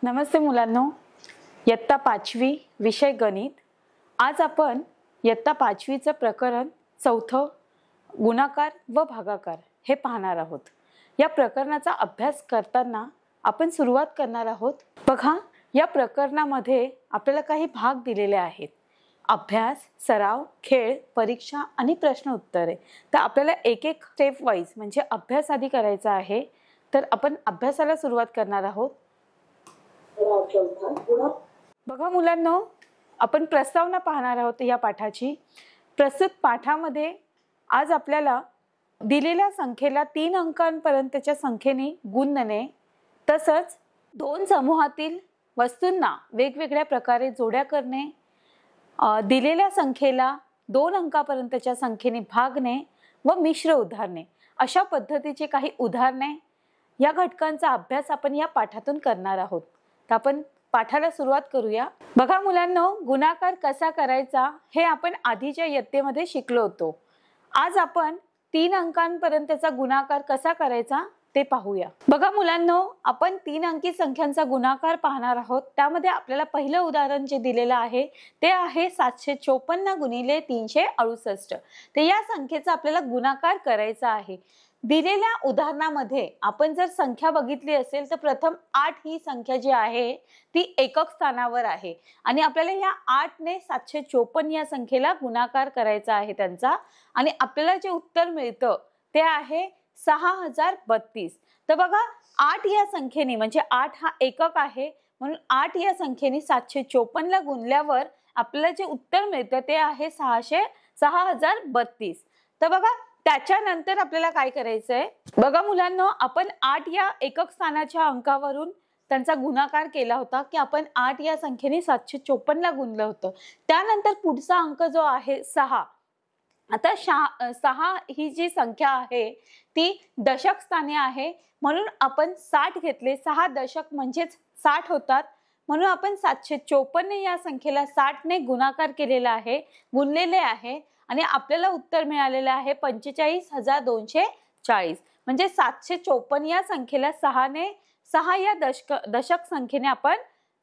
नमस्ते मुलांनो, इयत्ता 5वी विषय गणित। आज आपण इयत्ता 5वीचं प्रकरण चौथं गुणाकार व भागाकार हे पाहणार आहोत। या प्रकरणाचा अभ्यास करताना आपण सुरुवात करणार आहोत। बघा, या प्रकरणामध्ये आपल्याला काही भाग दिलेले आहेत: अभ्यास, सराव, खेळ, परीक्षा आणि प्रश्न उत्तरे। तर आपल्याला एक एक स्टेप वाईज म्हणजे अभ्यास आधी करायचा आहे। तर आपण अभ्यासाला सुरुवात करणार आहोत। बघा मुलांनो, आपण प्रस्तावना पाहणार आहोत या पाठाची। प्रस्तुत पाठामध्ये आज आपल्याला दिलेल्या संख्येला 3 अंकांपर्यंतच्या संख्येने गुणणे, तसंच दोन समूहातील वस्तूंना वेगवेगळ्या प्रकारे जोड्या करणे, दिलेल्या संख्येला 2 अंकापर्यंतच्या संख्येने भागणे व मिश्र उदाहरणे, अशा पद्धतीचे काही उदाहरणे या घटकांचा अभ्यास आपण या पाठातून करणार आहोत। तर आपण पाठाला सुरुवात करूया। बघा मुलांनो, गुणाकार कसा करायचा हे आपण आधीच्या इयत्तेमध्ये शिकलो होतो। आज आपण 3 अंकांपर्यंतचा गुणाकार कसा करायचा ते पाहूया। बघा मुलांनो, आपण 3 अंकी संख्यांचा गुणाकार पाहणार आहोत। त्यामध्ये आपल्याला पहिलं उदाहरण जे दिलेलं आहे ते आहे 754 गुणिले 368। तर या संख्येचा आपल्याला गुणाकार करायचा आहे। दिलेल्या उदाहरणामध्ये आपण जर संख्या बघितली असेल तर प्रथम 8 ही संख्या जी आहे ती एकक स्थानावर आहे आणि आपल्याला या 8 ने 754 या संख्येला गुणाकार करायचा आहे त्यांचा, आणि आपल्याला जे उत्तर मिळतं ते आहे 6032। तर बघा, 8 या संख्येने म्हणजे 8 हा एकक आहे म्हणून 8 या संख्येने 754 ला गुणल्यावर आपल्याला जे उत्तर मिळतं ते आहे 6032। तर बघा, त्याच्यानंतर आपल्याला काय करायचंय, बघा मुलांनो, आपण 8 या एकक स्थानाच्या अंकावरून त्यांचा गुणाकार केला होता की आपण 8 या संख्येने 754 ला गुणलं होतं। त्यानंतर पुढचा अंक जो आहे 6, आता 6 ही जी संख्या आहे ती दशक स्थानी आहे म्हणून आपण 60 घेतले। 6 दशक म्हणजेच 60 होतात म्हणून आपण 754 या संख्येला 60 ने गुणाकार केलेला आहे, गुणलेले आहे, आणि आपल्याला उत्तर मिळालेलं आहे 45240। म्हणजे 754 या संख्येला 6 या दशक संख्येने आपण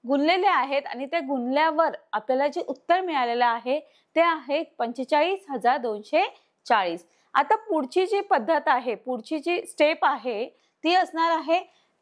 गुणलेले आहेत आणि ते गुणल्यावर आपल्याला जे उत्तर मिळालेलं आहे ते आहे 45240। आता पुढची जी पद्धत आहे, पुढची जी स्टेप आहे ती असणार आहे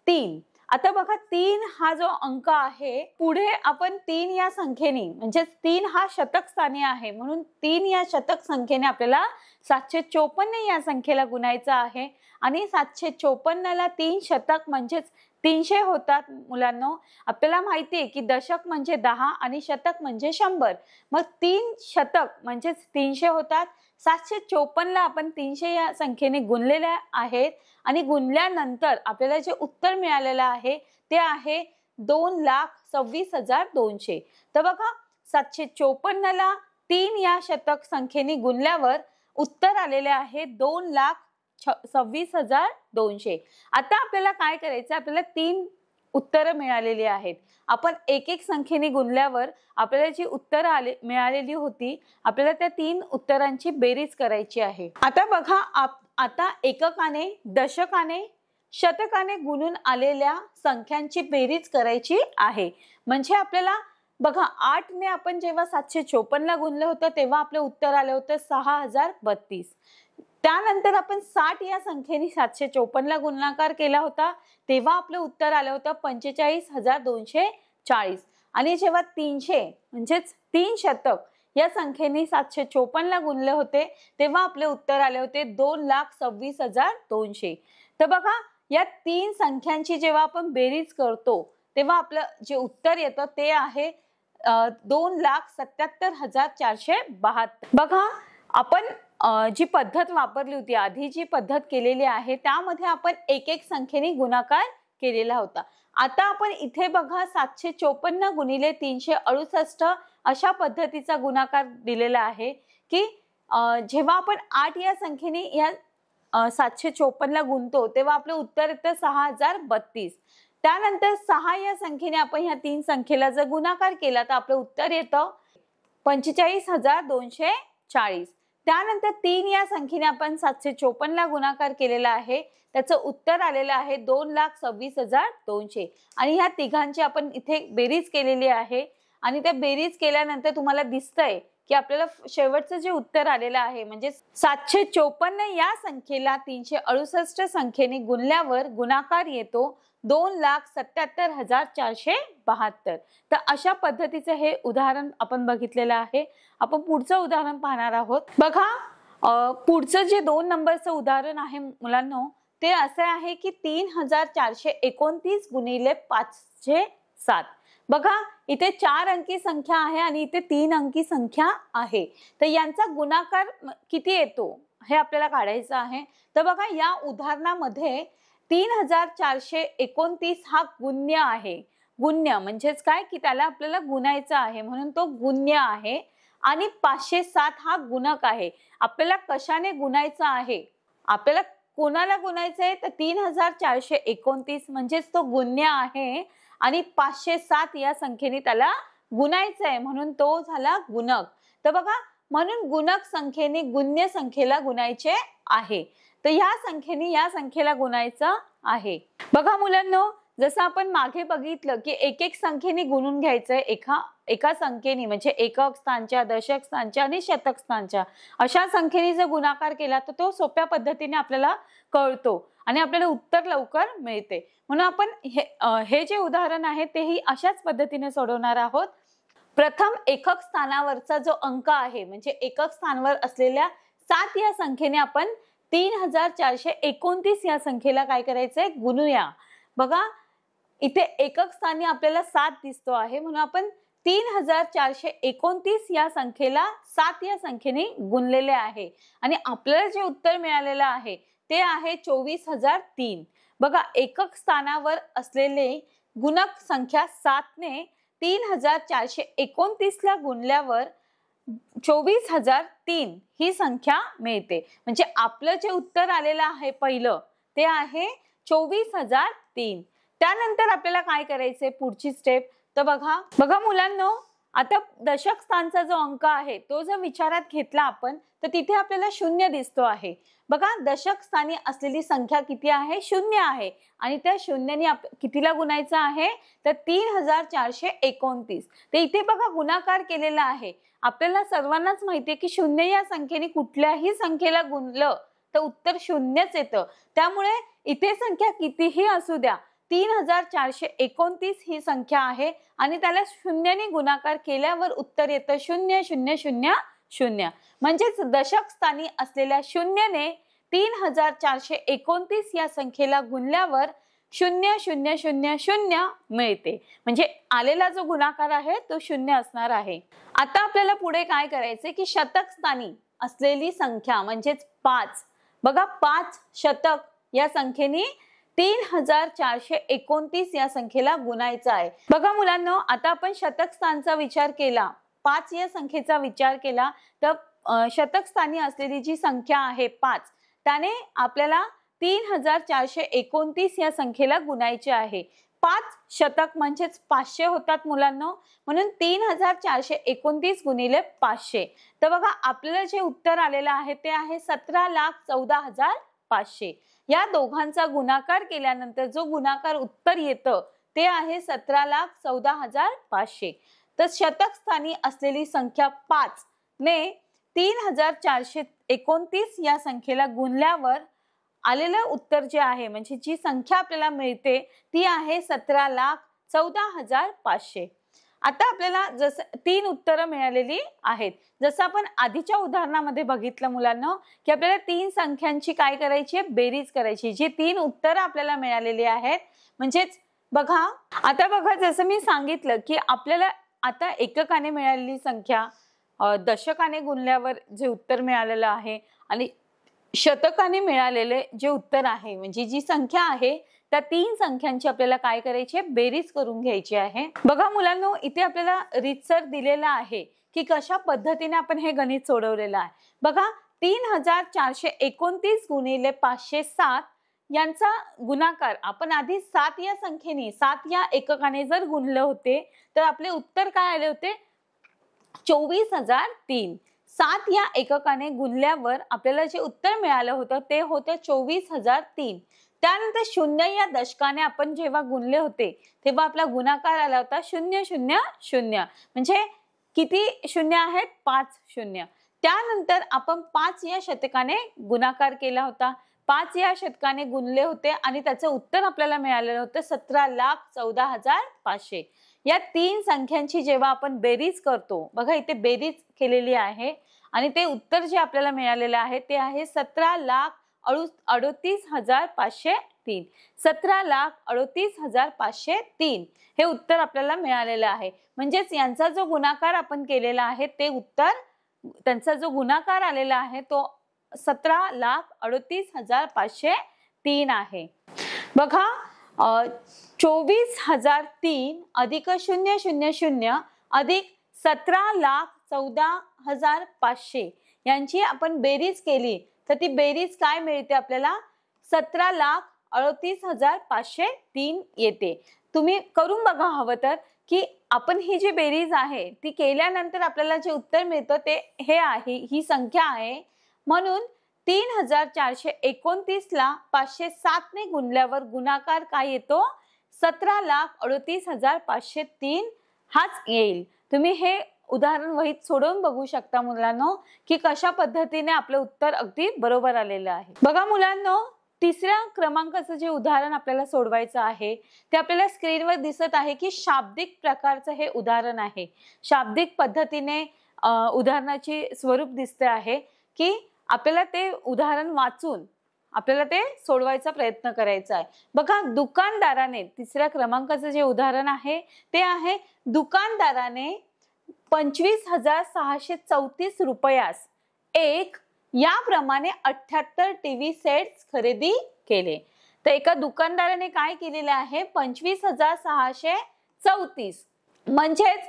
3। आता बघा, 3 हा जो अंक आहे, पुढे आपण 3 या संख्येने म्हणजे 3 हा शतक स्थानी आहे म्हणून 3 या शतक संख्येने आपल्याला 754 या संख्येला गुणायचा आहे, आणि 754 ला 3 शतक म्हणजेच 300 होतात। मुलांनो, आपल्याला माहिती आहे की दशक म्हणजे 10 आणि शतक म्हणजे 100, मग 3 शतक म्हणजेच 300 होतात। 754 ला आपण 300 या संख्येने गुणलेले आहेत आणि गुणल्यानंतर आपल्याला जे उत्तर मिळालेलं आहे ते आहे 2,26,200। तर बघा, 754 ला 3 या शतक संख्येने गुणल्यावर उत्तर आलेले आहे 2,26,200। आता आपल्याला काय करायचं, आपल्याला 3 उत्तरं मिळालेली आहेत। आपण एक एक संख्येने गुणल्यावर आपल्याला जी उत्तरं मिळालेली होती आपल्याला त्या 3 उत्तरांची बेरीज करायची आहे। आता बघा, आता एककाने, दशकाने, शतकाने गुणून आलेल्या संख्यांची बेरीज करायची आहे। म्हणजे आपल्याला बघा, 8 ने आपण जेव्हा 754 ला गुणलं होतं तेव्हा आपलं उत्तर आलं होतं 6032। त्यानंतर आपण 60 या संख्येने 754 ला गुणाकार केला होता तेव्हा आपलं उत्तर आलं होतं 45240, आणि जेव्हा 300 म्हणजेच 3 शतक या संख्येने 754 ला गुणले होते तेव्हा आपले उत्तर आले होते 2,26,200। तर बघा, या 3 संख्यांची जेव्हा आपण बेरीज करतो तेव्हा आपलं जे उत्तर येतं ते आहे 2,77,472। बघा, आपण जी पद्धत वापरली होती, आधी जी पद्धत केलेली आहे त्यामध्ये आपण एक एक संख्येने गुणाकार केलेला होता। आता आपण इथे बघा, 754 गुणिले 368 अशा पद्धतीचा गुणाकार दिलेला आहे की जेव्हा आपण 8 या संख्येने या 754 ला गुणतो तेव्हा आपलं उत्तर येतं 6032। त्यानंतर 6 या संख्येने आपण या 3 संख्येला जर गुणाकार केला तर आपलं उत्तर येतं 45,240। त्यानंतर 3 या संख्येने आपण 754 ला गुणाकार केलेला आहे. त्याचं उत्तर आलेलं आहे 2,26,200 आणि ह्या तिघांची आपण इथे बेरीज केलेली आहे आणि त्या बेरीज केल्यानंतर तुम्हाला दिसतंय की आपल्याला शेवटचं जे उत्तर आलेलं आहे म्हणजे 754 या संख्येला 368 संख्येने गुणल्यावर गुणाकार येतो 2,77,472. तर अशा पद्धतीचं हे उदाहरण आपण बघितलेलं आहे. आपण पुढचं उदाहरण पाहणार आहोत. बघा पुढचं जे 2 नंबरचं उदाहरण आहे मुलांनो ते असे आहे की 3,429 गुणिले 507. बघा इथे 4 अंकी संख्या आहे आणि इथे 3 अंकी संख्या आहे. तर यांचा गुणाकार किती येतो हे आपल्याला काढायचं आहे. तर बघा या उदाहरणामध्ये 3,429 हा गुण्य आहे. गुण्य म्हणजेच काय की त्याला आपल्याला गुणायचं आहे म्हणून तो गुण्य आहे आणि 507 हा गुणक आहे. आपल्याला कशाने गुणायचं आहे, आपल्याला कोणाला गुणायचं आहे तर 3,429 म्हणजेच तो गुण्य आहे आणि 507 या संख्येने त्याला गुणायचं आहे म्हणून तो झाला गुणक. तर बघा म्हणून गुणक संख्येने गुण्य संख्येला गुणायचे आहे. तर या संख्येने या संख्येला गुणायचं आहे. बघा मुलांनो जसं आपण मागे बघितलं की एक एक संख्येने गुणून घ्यायचंय एका संख्येने म्हणजे एकक स्थानच्या, दशक स्थानच्या आणि शतक स्थानच्या अशा संख्येने जर गुणाकार केला तर तो सोप्या पद्धतीने आपल्याला कळतो आणि आपल्याला उत्तर लवकर मिळते. म्हणून आपण हे जे उदाहरण आहे तेही अशाच पद्धतीने सोडवणार आहोत. प्रथम एकक स्थानावरचा जो अंक आहे म्हणजे एकक स्थानावर असलेल्या 7 या संख्येने आपण 3,429 या संख्येला काय करायचंय गुणूया. बघा इथे एकक स्थानी आपल्याला 7 दिसतो आहे म्हणून आपण 3,429 या संख्येला 7 या संख्येने गुणलेले आहे आणि आपल्याला जे उत्तर मिळालेलं आहे ते आहे 24,003. बघा एकक स्थानावर असलेले गुणक संख्या 7 ने 3,429 ला गुणल्यावर 24,003 ही संख्या मिळते. म्हणजे आपलं जे उत्तर आलेलं आहे पहिलं ते आहे 24,003. त्यानंतर आपल्याला काय करायचंय पुढची स्टेप तर बघा मुलांनो आता दशक स्थानचा जो अंक आहे तो जर विचारात घेतला आपण तर तिथे आपल्याला 0 दिसतो आहे. बघा दशक स्थानी असलेली संख्या किती आहे 0 आहे आणि त्या 0नी कितीला गुणायचं आहे तर 3,429. तर इथे बघा गुणाकार केलेला आहे. आपल्याला सर्वांनाच माहिती आहे की 0 या संख्येने कुठल्याही संख्येला गुणलं तर उत्तर 0च येतं. त्यामुळे इथे संख्या कितीही असू द्या 3,429 ही संख्या आहे आणि त्याला 0ने गुणाकार केल्यावर उत्तर येतं 0,0,0,0. म्हणजेच दशक स्थानी असलेल्या 0ने 3,429 या संख्येला गुणल्यावर 0,0,0,0 मिळते. म्हणजे आलेला जो गुणाकार आहे तो 0 असणार आहे. आता आपल्याला पुढे काय करायचे की शतक स्थानी असलेली संख्या म्हणजेच 5. बघा 5 शतक या संख्येने 3,429 या संख्येला गुणायचं आहे. बघा मुलांनो आता आपण शतक स्थानचा विचार केला 5 या संख्येचा विचार केला तर शतक स्थानी असलेली जी संख्या आहे 5 त्याने आपल्याला 3,429 या संख्येला गुणायचे आहे. 5 शतक म्हणजेच 500 होतात मुलांनो म्हणून 3,429 गुणिले 500. तर बघा आपल्याला जे उत्तर आलेलं आहे ते आहे 17,14,500. या दोघांचा गुणाकार केल्यानंतर जो गुणाकार उत्तर येतं ते आहे 17,14,500. तर शतक स्थानी असलेली संख्या 5 ने 3,429 या संख्येला गुणल्यावर आलेलं उत्तर जे आहे म्हणजे जी संख्या आपल्याला मिळते ती आहे 17,14,500. आता आपल्याला जसं 3 उत्तरं मिळालेली आहेत. जसं आपण आधीच्या उदाहरणामध्ये बघितलं मुलांना की आपल्याला 3 संख्यांची काय करायची आहे बेरीज करायची. जी 3 उत्तरं आपल्याला मिळालेली आहेत म्हणजेच बघा आता बघा जसं मी सांगितलं की आपल्याला आता एककाने मिळालेली संख्या दशकाने गुणल्यावर जे उत्तर मिळालेलं आहे आणि शतकाने मिळालेले जे उत्तर आहे म्हणजे जी संख्या आहे त्या 3 संख्यांची आपल्याला काय करायची आहे बेरीज करून घ्यायची आहे. बघा मुलांनो इथे आपल्याला रीतसर दिलेला आहे की कशा पद्धतीने आपण हे गणित सोडवलेलं आहे. बघा 3,429 गुणिले 507 यांचा गुणाकार आपण आधी 7 या संख्येने 7 या एककाने जर गुणले होते तर आपले उत्तर काय आले होते 24,003. 7 या एककाने गुणल्यावर आपल्याला जे उत्तर मिळालं होतं ते होतं 24,003. त्यानंतर 0 या दशकाने आपण जेव्हा गुणले होते तेव्हा आपला गुणाकार आला होता 000. म्हणजे किती शून्य आहेत? 5 शून्य. त्यानंतर आपण 5 या शतकाने गुणाकार केला होता. 5 या शतकाने गुणले होते आणि त्याचं उत्तर आपल्याला मिळालेलं होतं 17,14,500. या तीन संख्यांची जेव्हा आपण बेरीज करतो, बघा इथे बेरीज केलेली आहे आणि ते उत्तर जे आपल्याला मिळालेलं आहे ते आहे 17,38,503. 17,38,503 हे उत्तर आपल्याला मिळालेलं आहे. म्हणजेच यांचा जो गुणाकार आपण केलेला आहे ते उत्तर, त्यांचा जो गुणाकार आलेला आहे तो 17,38,503 आहे. बघा 24,003 अधिक 000 अधिक 17,14,500 यांची आपण बेरीज केली तर ती बेरीज काय मिळते आपल्याला? 17,38,503 येते. तुम्ही करून बघा हवं तर की आपण ही जी बेरीज आहे ती केल्यानंतर आपल्याला जे उत्तर मिळतं ते हे आहे, ही संख्या आहे. म्हणून 3,429 ला 507 ने गुणल्यावर गुणाकार काय येतो? 17,38,503 हाच येईल. तुम्ही हे उदाहरण वहीत सोडवून बघू शकता मुलांनो की कशा पद्धतीने आपलं उत्तर अगदी बरोबर आलेलं आहे. बघा मुलांनो, तिसऱ्या क्रमांकाचं जे उदाहरण आपल्याला सोडवायचं आहे ते आपल्याला स्क्रीनवर दिसत आहे की शाब्दिक प्रकारचं हे उदाहरण आहे. शाब्दिक पद्धतीने उदाहरणाची स्वरूप दिसते आहे की आपल्याला ते उदाहरण वाचून आपल्याला ते सोडवायचा प्रयत्न करायचा आहे. बघा दुकानदाराने, तिसऱ्या क्रमांकाचं जे उदाहरण आहे ते आहे दुकानदाराने 25,634 रुपयास एक याप्रमाणे 78 टीव्ही सेट्स खरेदी केले. तर एका दुकानदाराने काय केलेले आहे? 25,634 म्हणजेच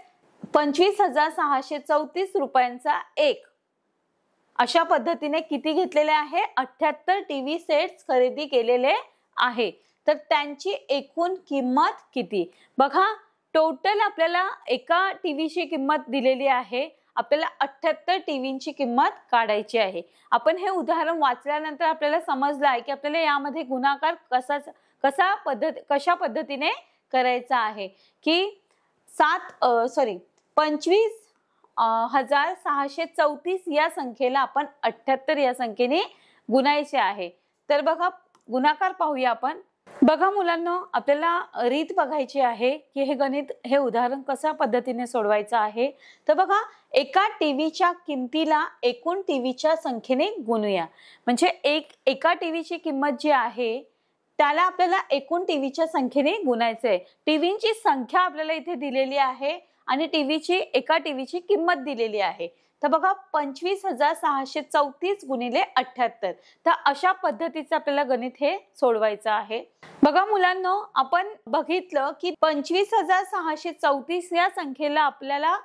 25,634 रुपयांचा एक अशा पद्धतीने किती घेतलेले आहे? 78 टीव्ही सेट्स खरेदी केलेले आहे. तर त्यांची एकूण किंमत किती? बघा टोटल आपल्याला एका टीव्हीची किंमत दिलेली आहे, आपल्याला 78 टीव्हीची किंमत काढायची आहे. आपण हे उदाहरण वाचल्यानंतर आपल्याला समजलं आहे की आपल्याला यामध्ये गुणाकार कशा पद्धतीने करायचा आहे की 25,634 या संख्येला आपण 78 या संख्येने गुणायचे आहे. तर बघा गुणाकार पाहूया आपण. बघा मुलांनो, आपल्याला रीत बघायची आहे की हे गणित, हे उदाहरण कशा पद्धतीने सोडवायचं आहे. तर बघा एका टीव्हीच्या किमतीला एकूण टीव्हीच्या संख्येने गुणूया. म्हणजे एका टीव्हीची किंमत जी आहे त्याला आपल्याला एकूण टीव्हीच्या संख्येने गुणायचं आहे. टीव्हीची संख्या आपल्याला इथे दिलेली आहे आणि एका टीव्हीची किंमत दिलेली आहे. तर बघा 25,634 गुणिले 78. तर अशा पद्धतीचं आपल्याला गणित हे सोडवायचं आहे. बघा मुलांनो, आपण बघितलं की 25,634 या संख्येला आपल्याला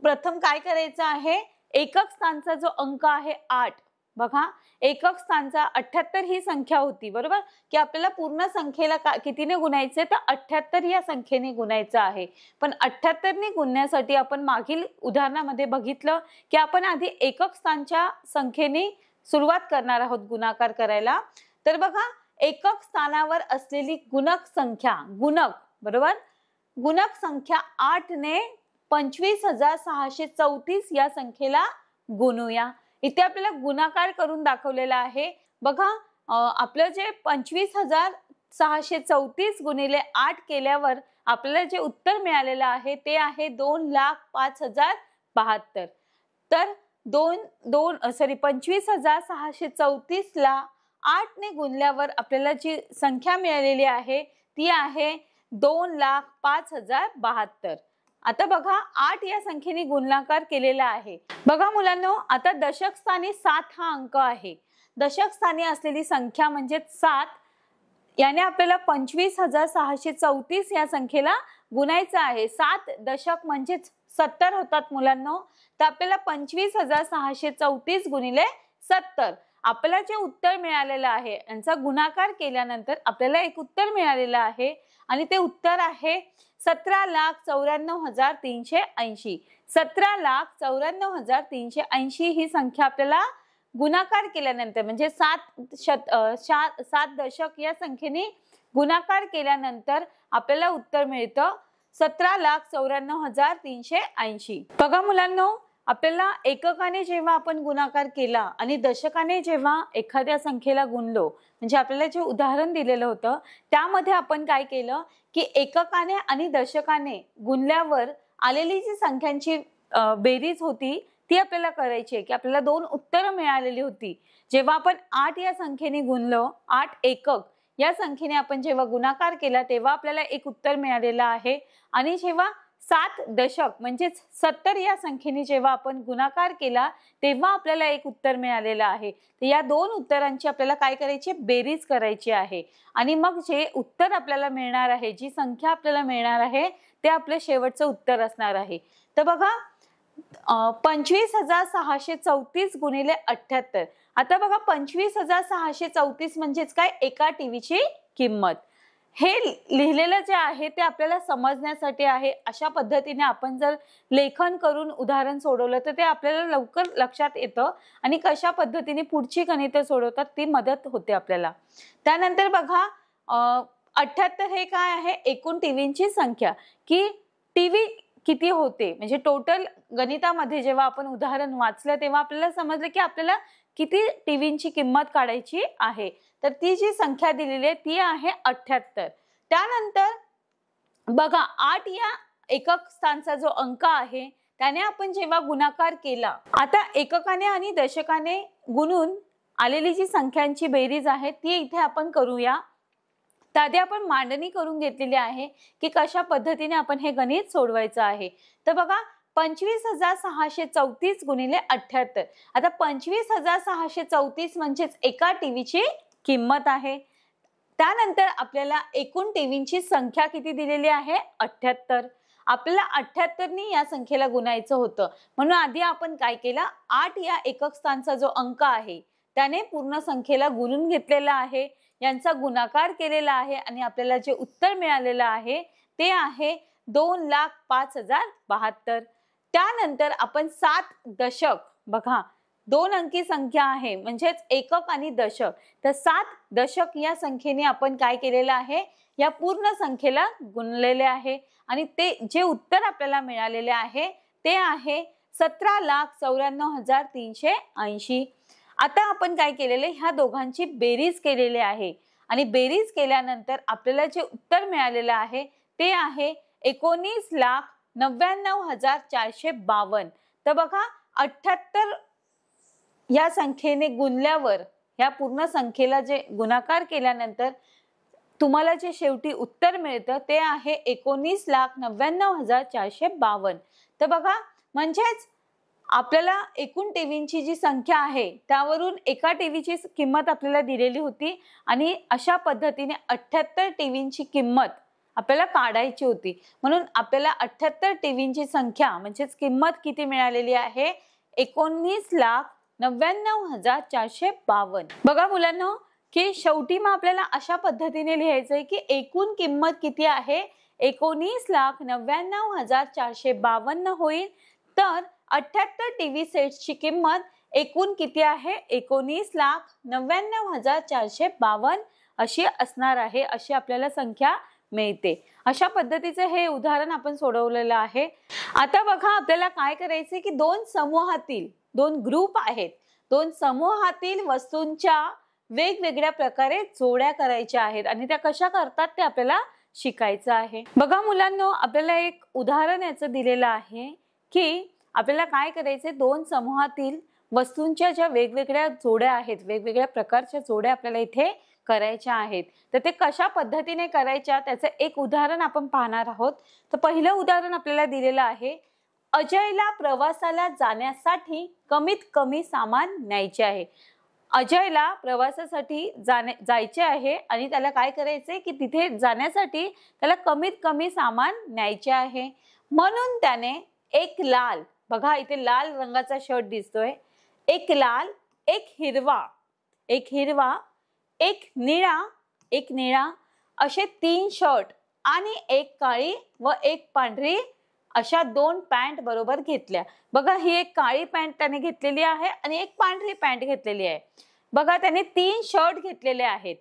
प्रथम काय करायचं आहे? एकक स्थानचा जो अंक आहे 8, बघा एकक स्थानचा 78 ही संख्या होती, बरोबर की आपल्याला पूर्ण संख्येला कितीने गुणायचे? तर 78 या संख्येने गुणायचं आहे. पण 78 ने गुणण्यासाठी आपण मागील उदाहरणामध्ये बघितलं की आपण आधी एकक स्थानच्या संख्येने सुरुवात करणार आहोत गुणाकार करायला. तर बघा एकक स्थानावर असलेली गुणक संख्या, बरोबर, गुणक संख्या 8 ने 25,634 या संख्येला गुणूया. इथे आपल्याला गुणाकार करून दाखवलेला आहे. बघा आपलं जे 25,634 गुणिले 8 केल्यावर आपल्याला जे उत्तर मिळालेलं आहे ते आहे 2,05,072. तर 25,634 ला 8 ने गुणल्यावर आपल्याला जी संख्या मिळालेली आहे ती आहे 2,05,072. आता बघा 8 या संख्येने गुणाकार केलेला आहे. बघा मुलांनो, आता दशक स्थानी 7 हा अंक आहे. दशक स्थानी असलेली संख्या म्हणजे 7, याने आपल्याला 25,634 या संख्येला गुणायचं आहे. 7 दशक म्हणजे 70 होतात मुलांनो. तर आपल्याला 25,634 गुणिले 70 आपल्याला जे उत्तर मिळालेलं आहे यांचा गुणाकार केल्यानंतर आपल्याला एक उत्तर मिळालेलं आहे आणि ते उत्तर आहे 17,94,380. 17,94,380 ही संख्या आपल्याला गुणाकार केल्यानंतर म्हणजे 7 दशक या संख्येने गुणाकार केल्यानंतर आपल्याला उत्तर मिळतं 17,94,380. बघा मुलांनो, आपल्याला एककाने जेव्हा आपण गुणाकार केला आणि दशकाने जेव्हा एखाद्या संख्येला गुणलो, म्हणजे आपल्याला जे उदाहरण दिलेलं होतं त्यामध्ये आपण काय केलं की एककाने आणि दशकाने गुणल्यावर आलेली जी संख्यांची बेरीज होती ती आपल्याला करायची आहे की आपल्याला 2 उत्तरं मिळालेली होती. जेव्हा आपण 8 या संख्येने गुणलो, 8 एकक या संख्येने आपण जेव्हा गुणाकार केला तेव्हा आपल्याला एक उत्तर मिळालेलं आहे आणि जेव्हा 7 दशक म्हणजे 70 या संख्येने जेव्हा आपण गुणाकार केला तेव्हा आपल्याला एक उत्तर मिळालेलं आहे. तर या 2 उत्तरांची आपल्याला काय करायची, बेरीज करायची आहे आणि मग जे उत्तर आपल्याला मिळणार आहे, जी संख्या आपल्याला मिळणार आहे ते आपलं शेवटचं उत्तर असणार आहे. तर बघा 25,634 गुणिले 78. आता बघा 25,634 म्हणजेच काय, एका टीव्हीची किंमत. हे लिहिलेलं जे आहे ते आपल्याला समजण्यासाठी आहे. अशा पद्धतीने आपण जर लेखन करून उदाहरण सोडवलं तर ते आपल्याला लवकर लक्षात येतं आणि कशा पद्धतीने पुढची गणिते सोडवतात ती मदत होते आपल्याला. त्यानंतर बघा 78 हे काय आहे, एकूण टीव्हींची संख्या की टीव्ही किती होते, म्हणजे टोटल गणितामध्ये जेव्हा आपण उदाहरण वाचलं तेव्हा आपल्याला समजलं की आपल्याला किती टीव्हींची किंमत काढायची आहे. तर ती जी संख्या दिलेली आहे ती आहे 78. त्यानंतर बघा 8 या एकक स्थानचा जो अंक आहे त्याने आपण जेव्हा गुणाकार केला, आता एककाने आणि दशकाने गुणून आलेली जी संख्यांची बेरीज आहे ती इथे आपण करूया. त्याआधी आपण मांडणी करून घेतलेली आहे की कशा पद्धतीने आपण हे गणित सोडवायचं आहे. तर बघा 25,634 गुणिले 78. आता 25,634 म्हणजेच एका टीव्हीची किंमत आहे. त्यानंतर आपल्याला एकूण टीव्हींची संख्या किती दिलेली आहे, 78. आपल्याला 78 नी या संख्येला गुणायचं होतं, म्हणून आधी आपण काय केलं, 8 या एकक स्थानचा जो अंक आहे त्याने पूर्ण संख्येला गुणून घेतलेला आहे, यांचा गुणाकार केलेला आहे आणि आपल्याला जे उत्तर मिळालेलं आहे ते आहे 2,05,072. त्यानंतर आपण 7 दशक, बघा 2 अंकी संख्या आहे म्हणजेच एकक आणि दशक, तर 7 दशक या संख्येने आपण काय केलेलं आहे, या पूर्ण संख्येला गुणलेले आहे आणि ते जे उत्तर आपल्याला मिळालेले आहे ते आहे 17,94,380. आता आपण काय केलेले, ह्या दोघांची बेरीज केलेली आहे आणि बेरीज केल्यानंतर आपल्याला जे उत्तर मिळालेलं आहे ते आहे 19,99,452. तर बघा 78 या संख्येने गुणल्यावर ह्या पूर्ण संख्येला जे गुणाकार केल्यानंतर तुम्हाला जे शेवटी उत्तर मिळतं ते आहे 19,99,452. तर बघा म्हणजेच आपल्याला एकूण टीव्हींची जी संख्या आहे त्यावरून एका टीव्हीची किंमत आपल्याला दिलेली होती आणि अशा पद्धतीने 78 टीव्हींची किंमत आपल्याला काढायची होती. म्हणून आपल्याला 78 टीव्हींची संख्या म्हणजेच किंमत किती मिळालेली आहे, 19,99,452. बघा मुलांनो की शेवटी मग आपल्याला अशा पद्धतीने लिहायचंय की एकूण किंमत किती आहे, 19,99,452 होईल. तर 78 टीव्ही सेट्सची किंमत एकूण किती आहे, 19,99,452 अशी असणार आहे, अशी आपल्याला संख्या मिळते. अशा पद्धतीचे हे उदाहरण आपण सोडवलेलं आहे. आता बघा आपल्याला काय करायचे की दोन समूहातील, 2 ग्रुप आहेत, 2 समूहातील वस्तूंच्या वेगवेगळ्या प्रकारे जोड्या करायच्या आहेत आणि त्या कशा करतात ते आपल्याला शिकायचं आहे. बघा मुलांनो, आपल्याला एक उदाहरण याचं दिलेलं आहे की आपल्याला काय करायचे, 2 समूहातील वस्तूंच्या ज्या वेगवेगळ्या जोड्या आहेत, वेगवेगळ्या प्रकारच्या जोड्या आपल्याला इथे करायच्या आहेत. तर ते कशा पद्धतीने करायच्या त्याचं एक उदाहरण आपण पाहणार आहोत. तर पहिलं उदाहरण आपल्याला दिलेलं आहे, अजयला प्रवासाला जाण्यासाठी कमीत कमी सामान न्यायचे आहे. अजयला प्रवासासाठी जायचे आहे आणि त्याला काय करायचे की तिथे जाण्यासाठी त्याला कमीत कमी सामान न्यायचे आहे. म्हणून त्याने एक लाल, बघा इथे लाल रंगाचा शर्ट दिसतोय, एक लाल, एक हिरवा, एक निळा असे 3 शर्ट आणि एक काळी व एक पांढरी अशा 2 पॅन्ट बरोबर घेतल्या। बघा ही एक काळी पॅन्ट त्याने घेतलेली आहे आणि एक पांढरी पॅन्ट घेतलेली आहे। बघा त्याने 3 शर्ट घेतलेले आहेत।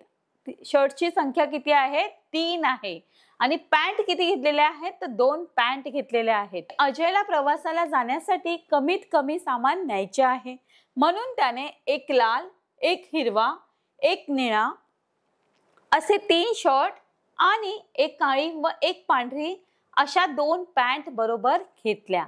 शर्टची संख्या किती आहे? 3 आहे आणि पॅन्ट किती घेतलेल्या आहेत? तर 2 पॅन्ट घेतलेल्या आहेत। अजयला प्रवासाला जाण्यासाठी कमीत कमी सामान न्यायचे आहे, म्हणून त्याने एक लाल, एक हिरवा, एक निळा असे 3 शर्ट आणि एक काळी व एक पांढरी अशा 2 पॅन्ट बरोबर घेतल्या।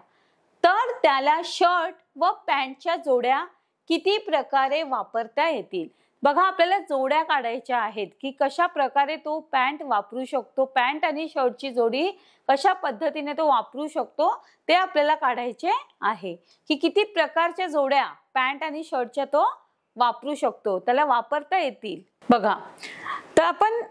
तर त्याला शर्ट व पॅन्टच्या जोड्या किती प्रकारे वापरता येतील? बघा आपल्याला जोड्या काढायच्या आहेत की कशा प्रकारे तो पॅन्ट वापरू शकतो, पॅन्ट आणि शर्टची जोडी कशा पद्धतीने तो वापरू शकतो ते आपल्याला काढायचे आहे की किती प्रकारच्या जोड्या पॅन्ट आणि शर्टच्या तो वापरू शकतो, त्याला वापरता येतील। बघा तर आपण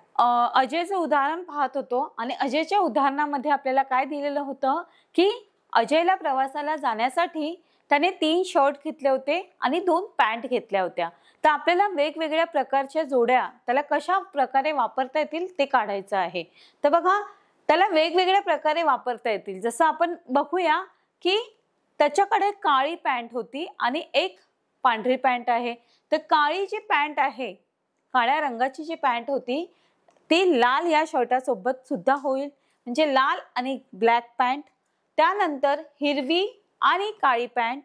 अजयचं उदाहरण पाहत होतो आणि अजयच्या उदाहरणामध्ये आपल्याला काय दिलेलं होतं की अजयला प्रवासाला जाण्यासाठी त्याने 3 शर्ट घेतले होते आणि 2 पॅन्ट घेतल्या होत्या। तर आपल्याला वेगवेगळ्या प्रकारच्या जोड्या त्याला कशा प्रकारे वापरता येतील ते काढायचं आहे। तर बघा त्याला वेगवेगळ्या प्रकारे वापरता येतील। जसं आपण बघूया की त्याच्याकडे काळी पॅन्ट होती आणि एक पांढरी पॅन्ट आहे। तर काळी जी पॅन्ट आहे, काळ्या रंगाची जी पॅन्ट होती ती लाल या शर्टासोबत सुद्धा होईल, म्हणजे लाल आणि ब्लॅक पॅन्ट। त्यानंतर हिरवी आणि काळी पॅन्ट,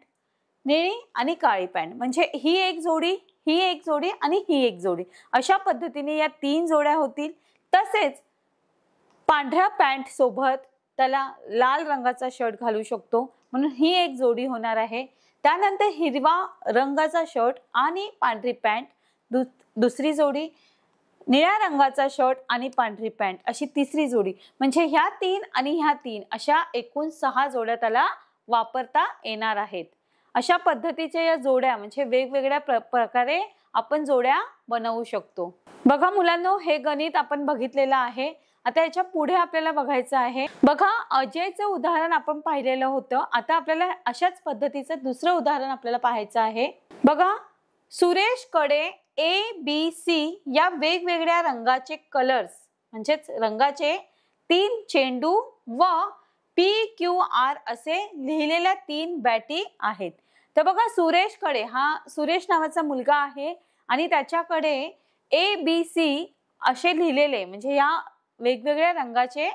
निळी आणि काळी पॅन्ट, म्हणजे ही एक जोडी, ही एक जोडी आणि ही एक जोडी, अशा पद्धतीने या 3 जोड्या होतील। तसेच पांढऱ्या पॅन्ट सोबत त्याला लाल रंगाचा शर्ट घालू शकतो, म्हणून ही एक जोडी होणार आहे। त्यानंतर हिरवा रंगाचा शर्ट आणि पांढरी पॅन्ट दुसरी जोडी, निळ्या रंगाचा शर्ट आणि पांढरी पॅन्ट अशी तिसरी जोडी, म्हणजे ह्या 3 आणि ह्या 3 अशा एकूण 6 जोड्या त्याला वापरता येणार आहेत। अशा पद्धतीच्या या जोड्या म्हणजे वेगवेगळ्या प्रकारे आपण जोड्या बनवू शकतो। बघा मुलांनो हे गणित आपण बघितलेलं आहे। आता याच्या पुढे आपल्याला बघायचं आहे। बघा अजयचं उदाहरण आपण पाहिलेलं होतं, आता आपल्याला अशाच पद्धतीचं दुसरं उदाहरण आपल्याला पाहायचं आहे। बघा सुरेशकडे ABC या वेगवेगळ्या रंगाचे कलर्स म्हणजेच रंगाचे 3 चेंडू व PQR असे लिहिलेल्या 3 बॅटी आहेत। तर बघा सुरेशकडे, हा सुरेश नावाचा मुलगा आहे आणि त्याच्याकडे ABC असे लिहिलेले म्हणजे या वेगवेगळ्या रंगाचे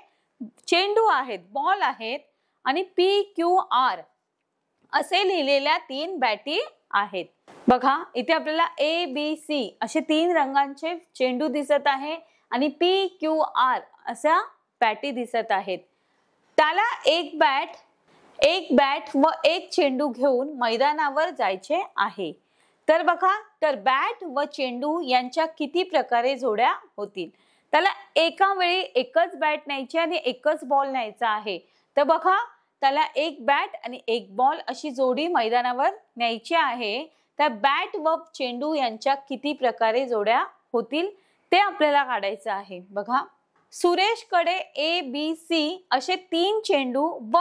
चेंडू आहेत, बॉल आहेत आणि PQR असे लिहिलेल्या 3 बॅटी आहेत। बघा इथे आपल्याला ABC असे 3 रंगांचे चेंडू दिसत आहे आणि PQR अशा बॅटी दिसत आहेत। त्याला एक बॅट व एक चेंडू घेऊन मैदानावर जायचे आहे। तर बघा तर बॅट व चेंडू यांच्या किती प्रकारे जोड्या होतील? त्याला एका वेळी एकच बॅट न्यायची आणि एकच बॉल न्यायचा आहे। तर बघा त्याला एक बॅट आणि एक बॉल अशी जोडी मैदानावर न्यायची आहे। तर बॅट व चेंडू यांच्या किती प्रकारे जोड्या होतील ते आपल्याला काढायचं आहे। बघा सुरेशकडे ABC असे 3 चेंडू व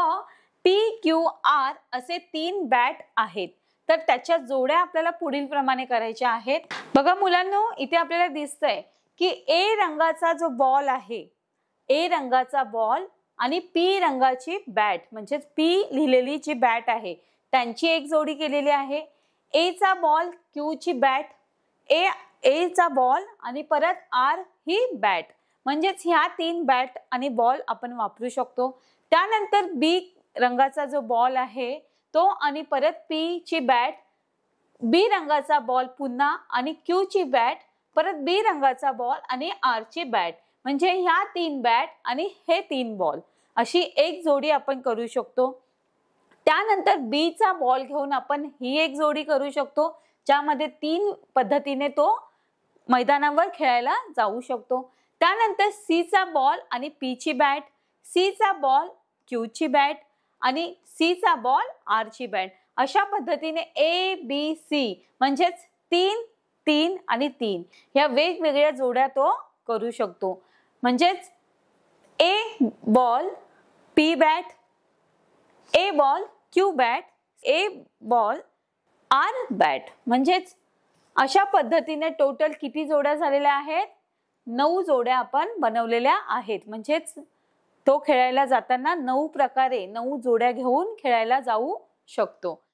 PQR असे 3 बॅट आहेत। तर त्याच्या जोड्या आपल्याला पुढील प्रमाणे करायच्या आहेत। बघा मुलांनो इथे आपल्याला दिसतंय की A रंगाचा जो बॉल आहे, A रंगाचा बॉल आणि P रंगाची बॅट म्हणजेच P लिहिलेली जी बॅट आहे त्यांची एक जोडी केलेली आहे। A चा बॉल, Q ची बॅट, A चा बॉल आणि परत R ही बॅट, म्हणजेच ह्या 3 बॅट आणि बॉल आपण वापरू शकतो। त्यानंतर B रंगाचा जो बॉल आहे तो आणि परत P ची बॅट, B रंगाचा बॉल पुन्हा आणि Q ची बॅट, परत B रंगाचा बॉल आणि R ची बॅट, म्हणजे ह्या 3 बॅट आणि हे 3 बॉल अशी एक जोडी आपण करू शकतो। त्यानंतर B चा बॉल घेऊन आपण ही एक जोडी करू शकतो, ज्यामध्ये 3 पद्धतीने तो मैदानावर खेळायला जाऊ शकतो। त्यानंतर C चा बॉल आणि P ची बॅट, C चा बॉल, Q ची बॅट आणि C चा बॉल, R ची बॅट, अशा पद्धतीने ABC म्हणजेच 3, 3 आणि 3 या वेगवेगळ्या जोड्या तो करू शकतो। म्हणजेच A ball, P bat, A ball, Q bat, A ball, R bat, म्हणजेच अशा पद्धतीने टोटल किती जोड्या झालेल्या आहेत? 9 जोड्या आपण बनवलेल्या आहेत। म्हणजेच तो खेळायला जाताना 9 प्रकारे 9 जोड्या घेऊन खेळायला जाऊ शकतो.